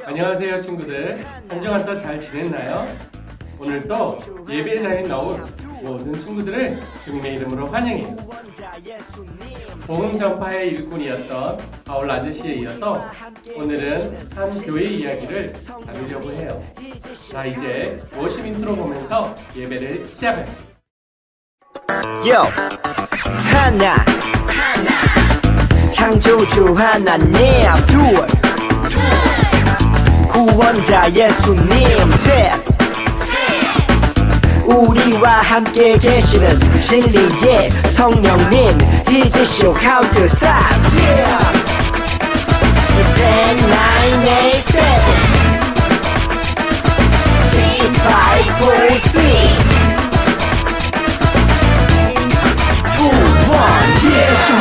안녕하세요 친구들. 한 주간 또 잘 지냈나요? 오늘도 예배자에 나온 모든 친구들을 주님의 이름으로 환영해요. 복음 전파의 일꾼이었던 바울 아저씨에 이어서 오늘은 한 교회 이야기를 나누려고 해요. 자, 이제 워십 인트로 보면서 예배를 시작할게요. 하나 창조주 하나님, 둘 구원자 예수님, 셋 우리와 함께 계시는 진리의 성령님, He's show count to stop. 10, 9, 8, 7 6, 5,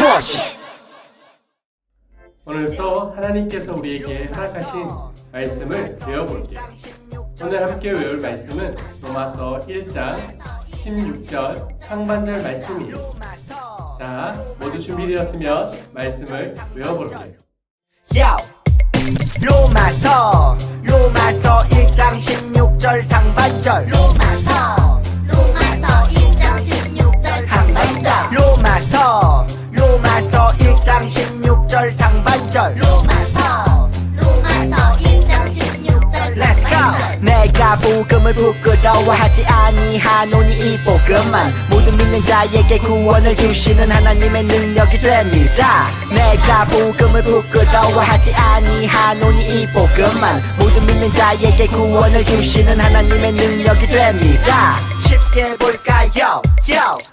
4, 3 오늘 또 하나님께서 우리에게 허락하신 말씀을 배워볼게요. 오늘 함께 외울 말씀은 로마서 1장 16절 상반절 말씀이에요. 자, 모두 준비되었으면 말씀을 외워볼게요. 로마서 1장 16절 상반절, 로마서 1장 16절 상반절, 로마서 1장 16절 상반절, 로마서 1장 16절 Let's go! 상반절. 내가 복음을 부끄러워하지 아니하노니 이 복음만 모든 믿는 자에게 구원을 주시는 하나님의 능력이 됩니다. 내가 복음을 부끄러워하지 아니하노니 이 복음만 모든 믿는 자에게 구원을 주시는 하나님의 능력이 됩니다. 쉽게 볼까요?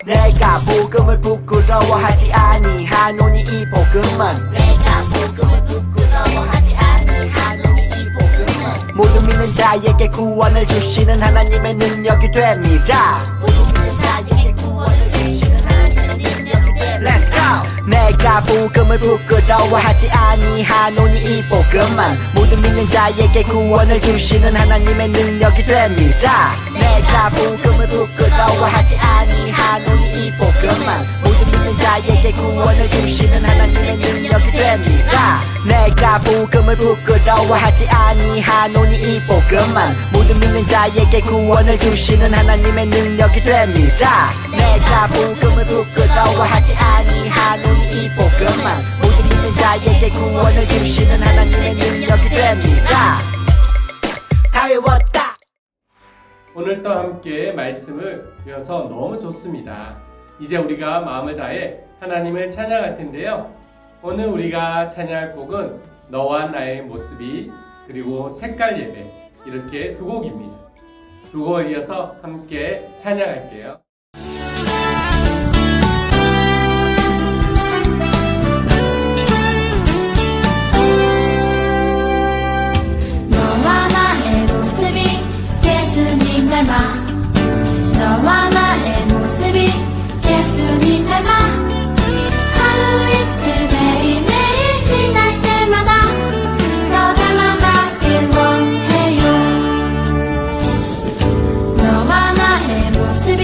내가 복음을 부끄러워하지 아니하노니 이 복음은 내가 복음을 부끄러워하지 아니하노니 이 복음은 모든 믿는 자에게 구원을 주시는 하나님의 능력이 됩니다. 모든 믿는 자에게 구원을 주시는 하나님의 능력이 됩니다. Let's go! 내가 복음을 부끄러워하지 아니하노니 이 복음만 모든 믿는 자에게 구원을 주시는 하나님의 능력이 됩니다. 내가 복음을 부끄러워하지 아니하노니 이 복음만 모든 믿는 자에게 구원을 주시는 하나님의 능력이 됩니다. 내가 복음을 부끄러워하지 아니하노니 이 복음만 모든 믿는 자에게 구원을 주시는 하나님의 능력이 됩니다. 내가 복음을 부끄러워하지 아니하노니 이 복음만 모든 믿는 자에게 구원을 주시는 하나님의 능력이 됩니다. 다 외웠다. 오늘 또 함께 말씀을 배워서 너무 좋습니다. 이제 우리가 마음을 다해 하나님을 찬양할 텐데요. 오늘 우리가 찬양할 곡은 너와 나의 모습이, 그리고 색깔 예배, 이렇게 두 곡입니다. 두 곡을 이어서 함께 찬양할게요. 너와 나의 모습이 예수님 닮아, 너와 나의 모습이 예수님 닮아, 하루 이틀 매일매일 지날 때마다 더 닮아가길 원해요. 너와 나의 모습이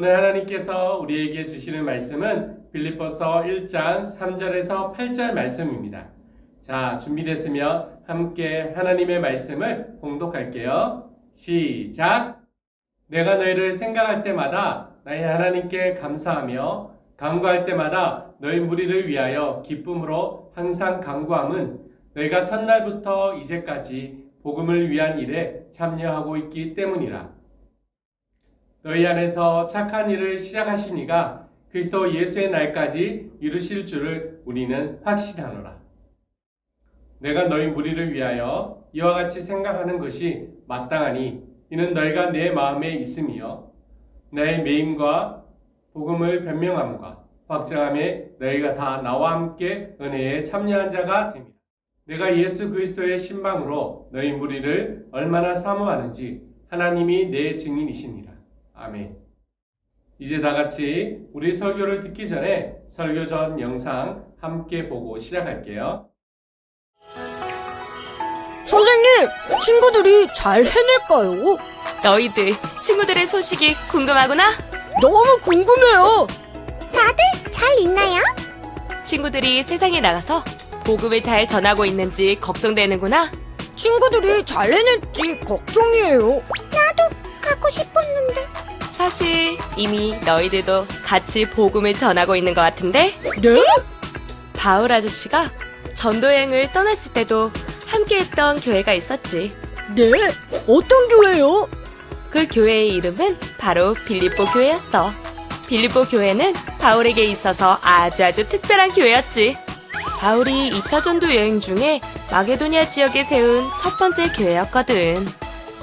오늘 하나님께서 우리에게 주시는 말씀은 빌립보서 1장 3절에서 8절 말씀입니다. 자, 준비됐으면 함께 하나님의 말씀을 봉독할게요. 시작! 내가 너희를 생각할 때마다 나의 하나님께 감사하며 간구할 때마다 너희 무리를 위하여 기쁨으로 항상 간구함은 너희가 첫날부터 이제까지 복음을 위한 일에 참여하고 있기 때문이라. 너희 안에서 착한 일을 시작하시니가 그리스도 예수의 날까지 이루실 줄을 우리는 확신하노라. 내가 너희 무리를 위하여 이와 같이 생각하는 것이 마땅하니 이는 너희가 내 마음에 있음이요 나의 매임과 복음을 변명함과 확정함에 너희가 다 나와 함께 은혜에 참여한 자가 됩니다. 내가 예수 그리스도의 신방으로 너희 무리를 얼마나 사모하는지 하나님이 내 증인이시니라. 아멘. 이제 다 같이 우리 설교를 듣기 전에 설교 전 영상 함께 보고 시작할게요. 선생님, 친구들이 잘 해낼까요? 너희들 친구들의 소식이 궁금하구나? 너무 궁금해요. 다들 잘 있나요? 친구들이 세상에 나가서 복음을 잘 전하고 있는지 걱정되는구나? 친구들이 잘 해낼지 걱정이에요. 가고 싶었는데. 사실 이미 너희들도 같이 복음을 전하고 있는 것 같은데? 네? 바울 아저씨가 전도여행을 떠났을 때도 함께했던 교회가 있었지. 네? 어떤 교회요? 그 교회의 이름은 바로 빌립보 교회였어. 빌립보 교회는 바울에게 있어서 아주 특별한 교회였지. 바울이 2차 전도 여행 중에 마게도니아 지역에 세운 첫 번째 교회였거든.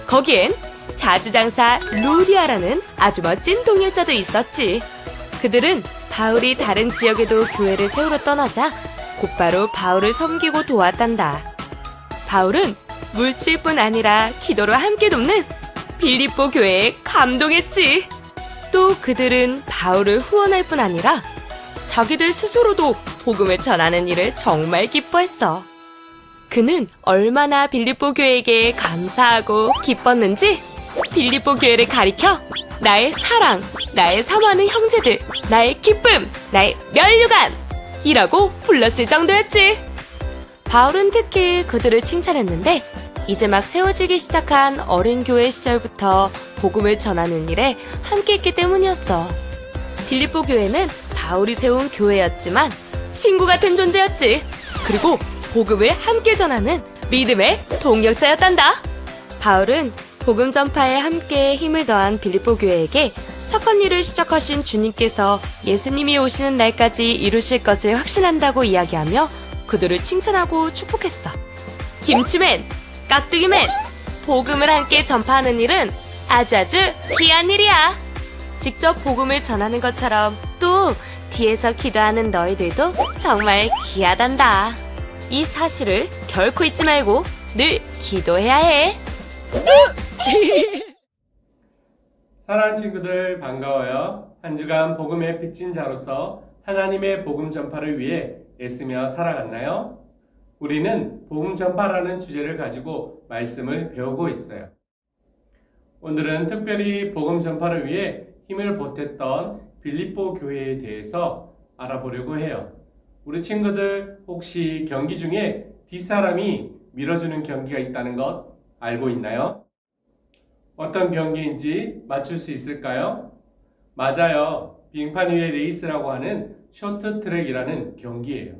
거기엔 자주장사 루디아라는 아주 멋진 동역자도 있었지. 그들은 바울이 다른 지역에도 교회를 세우러 떠나자 곧바로 바울을 섬기고 도왔단다. 바울은 물질뿐 아니라 기도로 함께 돕는 빌립보 교회에 감동했지. 또 그들은 바울을 후원할 뿐 아니라 자기들 스스로도 복음을 전하는 일을 정말 기뻐했어. 그는 얼마나 빌립보 교회에게 감사하고 기뻤는지 빌립보 교회를 가리켜 나의 사랑, 나의 사모하는 형제들, 나의 기쁨, 나의 면류관이라고 불렀을 정도였지. 바울은 특히 그들을 칭찬했는데 이제 막 세워지기 시작한 어린 교회 시절부터 복음을 전하는 일에 함께했기 때문이었어. 빌립보 교회는 바울이 세운 교회였지만 친구 같은 존재였지. 그리고 복음을 함께 전하는 믿음의 동역자였단다. 바울은 복음 전파에 함께 힘을 더한 빌립보 교회에게 착한 일을 시작하신 주님께서 예수님이 오시는 날까지 이루실 것을 확신한다고 이야기하며 그들을 칭찬하고 축복했어. 김치맨, 깍두기맨, 복음을 함께 전파하는 일은 아주 귀한 일이야. 직접 복음을 전하는 것처럼 또 뒤에서 기도하는 너희들도 정말 귀하단다. 이 사실을 결코 잊지 말고 늘 기도해야 해. 사랑하는 친구들 반가워요. 한 주간 복음의 빚진 자로서 하나님의 복음 전파를 위해 애쓰며 살아갔나요? 우리는 복음 전파라는 주제를 가지고 말씀을 배우고 있어요. 오늘은 특별히 복음 전파를 위해 힘을 보탰던 빌립보 교회에 대해서 알아보려고 해요. 우리 친구들 혹시 경기 중에 뒷사람이 밀어주는 경기가 있다는 것 알고 있나요? 어떤 경기인지 맞출 수 있을까요? 맞아요. 빙판 위의 레이스라고 하는 쇼트트랙이라는 경기예요.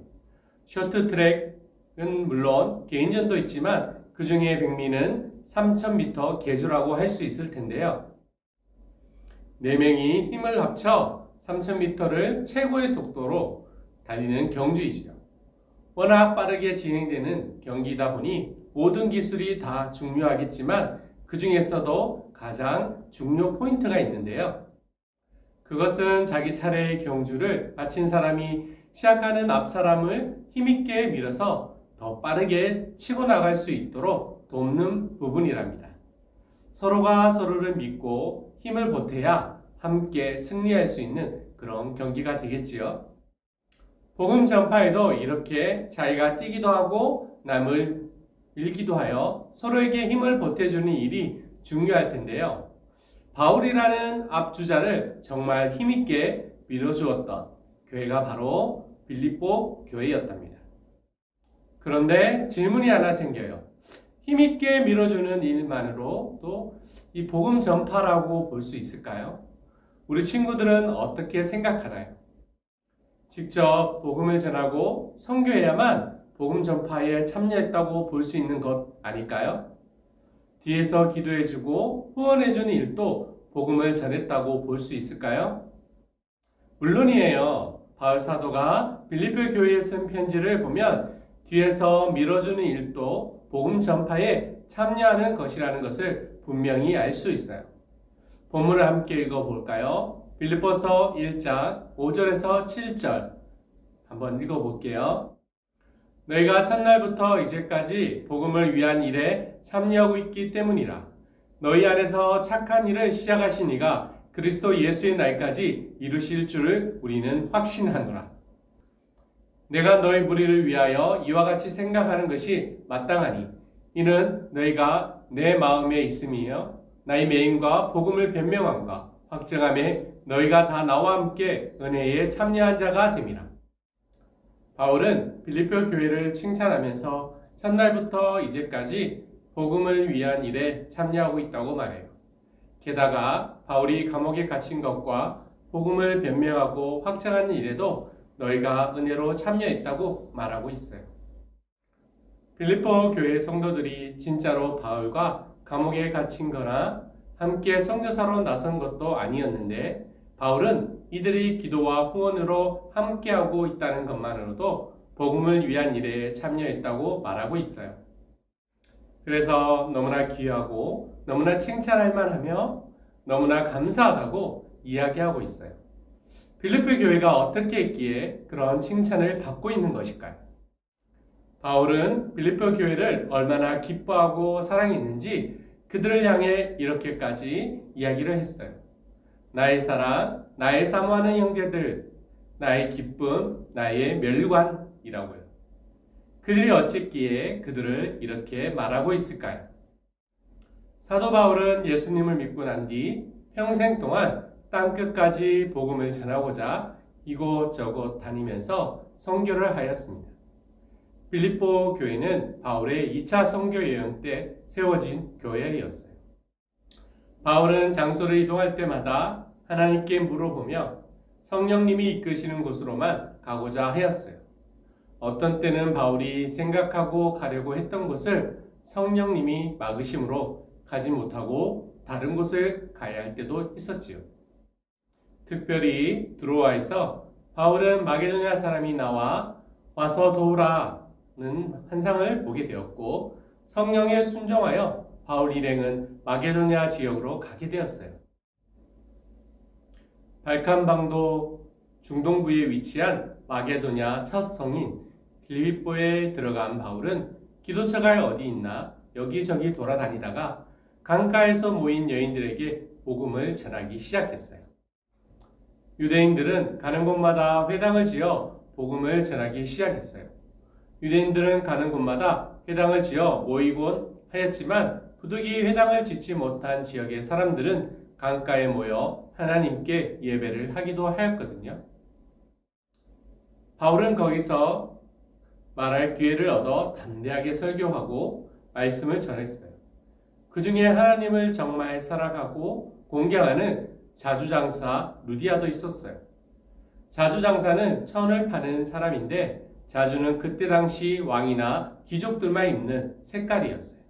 쇼트트랙은 물론 개인전도 있지만 그 중에 백미는 3000m 계주라고 할 수 있을 텐데요. 4명이 힘을 합쳐 3000m를 최고의 속도로 달리는 경주이지요. 워낙 빠르게 진행되는 경기이다 보니 모든 기술이 다 중요하겠지만 그 중에서도 가장 중요 포인트가 있는데요. 그것은 자기 차례의 경주를 마친 사람이 시작하는 앞 사람을 힘있게 밀어서 더 빠르게 치고 나갈 수 있도록 돕는 부분이랍니다. 서로가 서로를 믿고 힘을 보태야 함께 승리할 수 있는 그런 경기가 되겠지요. 복음 전파에도 이렇게 자기가 뛰기도 하고 남을 밀기도 하여 서로에게 힘을 보태주는 일이 중요할 텐데요. 바울이라는 앞주자를 정말 힘있게 밀어주었던 교회가 바로 빌립보 교회였답니다. 그런데 질문이 하나 생겨요. 힘있게 밀어주는 일만으로도 이 복음 전파라고 볼 수 있을까요? 우리 친구들은 어떻게 생각하나요? 직접 복음을 전하고 선교해야만 복음 전파에 참여했다고 볼 수 있는 것 아닐까요? 뒤에서 기도해주고 후원해주는 일도 복음을 전했다고 볼 수 있을까요? 물론이에요. 바울 사도가 빌립보 교회에 쓴 편지를 보면 뒤에서 밀어주는 일도 복음 전파에 참여하는 것이라는 것을 분명히 알 수 있어요. 본문을 함께 읽어볼까요? 빌립보서 1장 5절에서 7절 한번 읽어볼게요. 너희가 첫날부터 이제까지 복음을 위한 일에 참여하고 있기 때문이라. 너희 안에서 착한 일을 시작하신 이가 그리스도 예수의 날까지 이루실 줄을 우리는 확신하노라. 내가 너희 무리를 위하여 이와 같이 생각하는 것이 마땅하니 이는 너희가 내 마음에 있음이요 나의 매임과 복음을 변명함과 확증함에 너희가 다 나와 함께 은혜에 참여한 자가 됨이라. 바울은 빌립보 교회를 칭찬하면서 첫날부터 이제까지 복음을 위한 일에 참여하고 있다고 말해요. 게다가 바울이 감옥에 갇힌 것과 복음을 변명하고 확증하는 일에도 너희가 은혜로 참여했다고 말하고 있어요. 빌립보 교회 성도들이 진짜로 바울과 감옥에 갇힌 거나 함께 선교사로 나선 것도 아니었는데 바울은 이들이 기도와 후원으로 함께하고 있다는 것만으로도 복음을 위한 일에 참여했다고 말하고 있어요. 그래서 너무나 귀하고 너무나 칭찬할 만하며 너무나 감사하다고 이야기하고 있어요. 빌립보 교회가 어떻게 했기에 그런 칭찬을 받고 있는 것일까요? 바울은 빌립보 교회를 얼마나 기뻐하고 사랑했는지 그들을 향해 이렇게까지 이야기를 했어요. 나의 사랑, 나의 사모하는 형제들, 나의 기쁨, 나의 멸관이라고요. 그들이 어쨌기에 그들을 이렇게 말하고 있을까요? 사도 바울은 예수님을 믿고 난 뒤 평생 동안 땅끝까지 복음을 전하고자 이곳저곳 다니면서 선교를 하였습니다. 빌립보 교회는 바울의 2차 선교 여행 때 세워진 교회였어요. 바울은 장소를 이동할 때마다 하나님께 물어보며 성령님이 이끄시는 곳으로만 가고자 하였어요. 어떤 때는 바울이 생각하고 가려고 했던 곳을 성령님이 막으심으로 가지 못하고 다른 곳을 가야 할 때도 있었지요. 특별히 드로아에서 바울은 마게도냐 사람이 나와 와서 도우라는 환상을 보게 되었고 성령에 순종하여 바울 일행은 마게도냐 지역으로 가게 되었어요. 발칸반도 중동부에 위치한 마게도냐 첫 성인 빌립보에 들어간 바울은 기도처가 어디 있나 여기저기 돌아다니다가 강가에서 모인 여인들에게 복음을 전하기 시작했어요. 유대인들은 가는 곳마다 회당을 지어 복음을 전하기 시작했어요. 유대인들은 가는 곳마다 회당을 지어 모이곤 하였지만 부득이 회당을 짓지 못한 지역의 사람들은 강가에 모여 하나님께 예배를 하기도 하였거든요. 바울은 거기서 말할 기회를 얻어 담대하게 설교하고 말씀을 전했어요. 그 중에 하나님을 정말 사랑하고 공경하는 자주장사 루디아도 있었어요. 자주장사는 천을 파는 사람인데 자주는 그때 당시 왕이나 귀족들만 입는 색깔이었어요.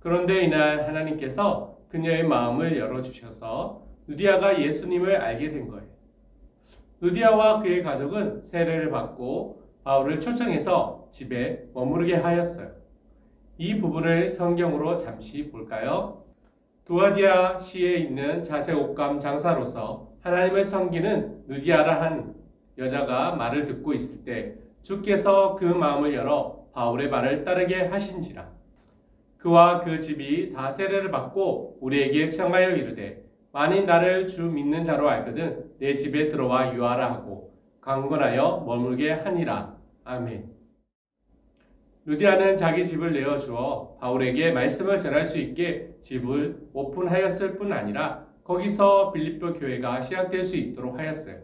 그런데 이날 하나님께서 그녀의 마음을 열어주셔서 루디아가 예수님을 알게 된 거예요. 루디아와 그의 가족은 세례를 받고 바울을 초청해서 집에 머무르게 하였어요. 이 부분을 성경으로 잠시 볼까요? 두아디아 시에 있는 자색 옷감 장사로서 하나님을 섬기는 루디아라 한 여자가 말을 듣고 있을 때 주께서 그 마음을 열어 바울의 말을 따르게 하신지라. 그와 그 집이 다 세례를 받고 우리에게 청하여 이르되 만일 나를 주 믿는 자로 알거든 내 집에 들어와 유하라 하고 강권하여 머물게 하니라. 아멘. 루디아는 자기 집을 내어주어 바울에게 말씀을 전할 수 있게 집을 오픈하였을 뿐 아니라 거기서 빌립보 교회가 시작될 수 있도록 하였어요.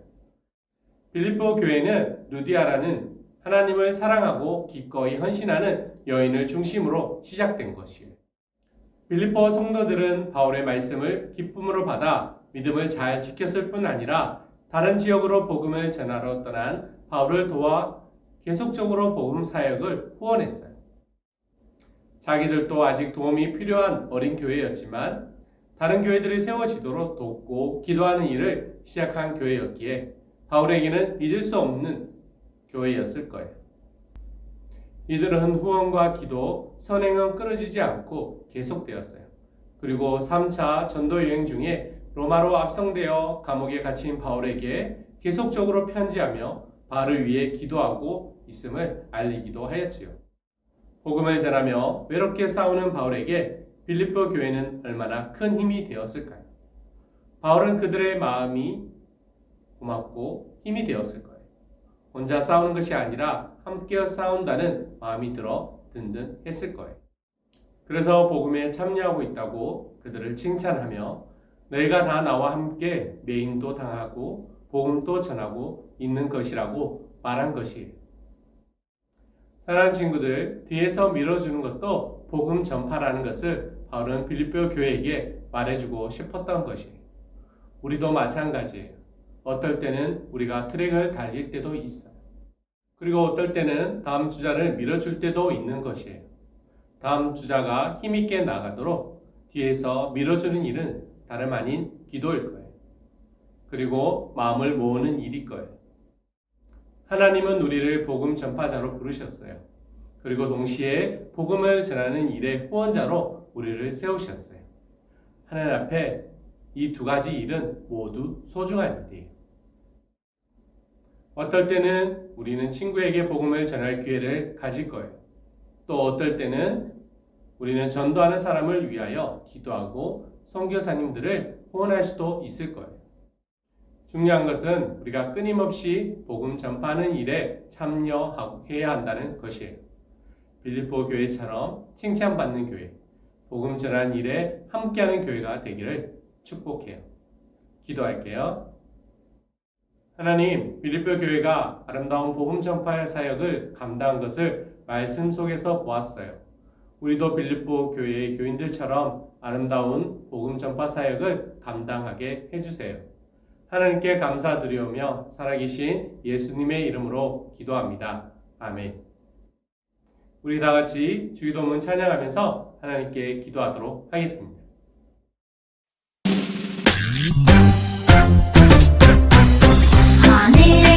빌립보 교회는 루디아라는 하나님을 사랑하고 기꺼이 헌신하는 여인을 중심으로 시작된 것이에요. 빌립보 성도들은 바울의 말씀을 기쁨으로 받아 믿음을 잘 지켰을 뿐 아니라 다른 지역으로 복음을 전하러 떠난 바울을 도와 계속적으로 복음 사역을 후원했어요. 자기들도 아직 도움이 필요한 어린 교회였지만 다른 교회들이 세워지도록 돕고 기도하는 일을 시작한 교회였기에 바울에게는 잊을 수 없는 교회였을 거예요. 이들은 후원과 기도, 선행은 끊어지지 않고 계속되었어요. 그리고 3차 전도 여행 중에 로마로 압송되어 감옥에 갇힌 바울에게 계속적으로 편지하며 바울을 위해 기도하고 있음을 알리기도 하였지요. 복음을 전하며 외롭게 싸우는 바울에게 빌립보 교회는 얼마나 큰 힘이 되었을까요? 바울은 그들의 마음이 고맙고 힘이 되었을 거예요. 혼자 싸우는 것이 아니라 함께 싸운다는 마음이 들어 든든했을 거예요. 그래서 복음에 참여하고 있다고 그들을 칭찬하며 너희가 다 나와 함께 매임도 당하고 복음도 전하고 있는 것이라고 말한 것이에요. 사랑하는 친구들, 뒤에서 밀어주는 것도 복음 전파라는 것을 바울은 빌립보 교회에게 말해주고 싶었던 것이에요. 우리도 마찬가지예요. 어떨 때는 우리가 트랙을 달릴 때도 있어요. 그리고 어떨 때는 다음 주자를 밀어줄 때도 있는 것이에요. 다음 주자가 힘있게 나가도록 뒤에서 밀어주는 일은 다름 아닌 기도일 거예요. 그리고 마음을 모으는 일일 거예요. 하나님은 우리를 복음 전파자로 부르셨어요. 그리고 동시에 복음을 전하는 일의 후원자로 우리를 세우셨어요. 하나님 앞에 이 두 가지 일은 모두 소중한 일이에요. 어떨 때는 우리는 친구에게 복음을 전할 기회를 가질 거예요. 또 어떨 때는 우리는 전도하는 사람을 위하여 기도하고 선교사님들을 후원할 수도 있을 거예요. 중요한 것은 우리가 끊임없이 복음 전파하는 일에 참여해야 한다는 것이에요. 빌립보 교회처럼 칭찬받는 교회, 복음 전하는 일에 함께하는 교회가 되기를 축복해요. 기도할게요. 하나님, 빌립보 교회가 아름다운 복음 전파 사역을 감당한 것을 말씀 속에서 보았어요. 우리도 빌립보 교회의 교인들처럼 아름다운 복음 전파 사역을 감당하게 해주세요. 하나님께 감사드리오며 살아계신 예수님의 이름으로 기도합니다. 아멘. 우리 다 같이 주기도문 찬양하면서 하나님께 기도하도록 하겠습니다. 하늘에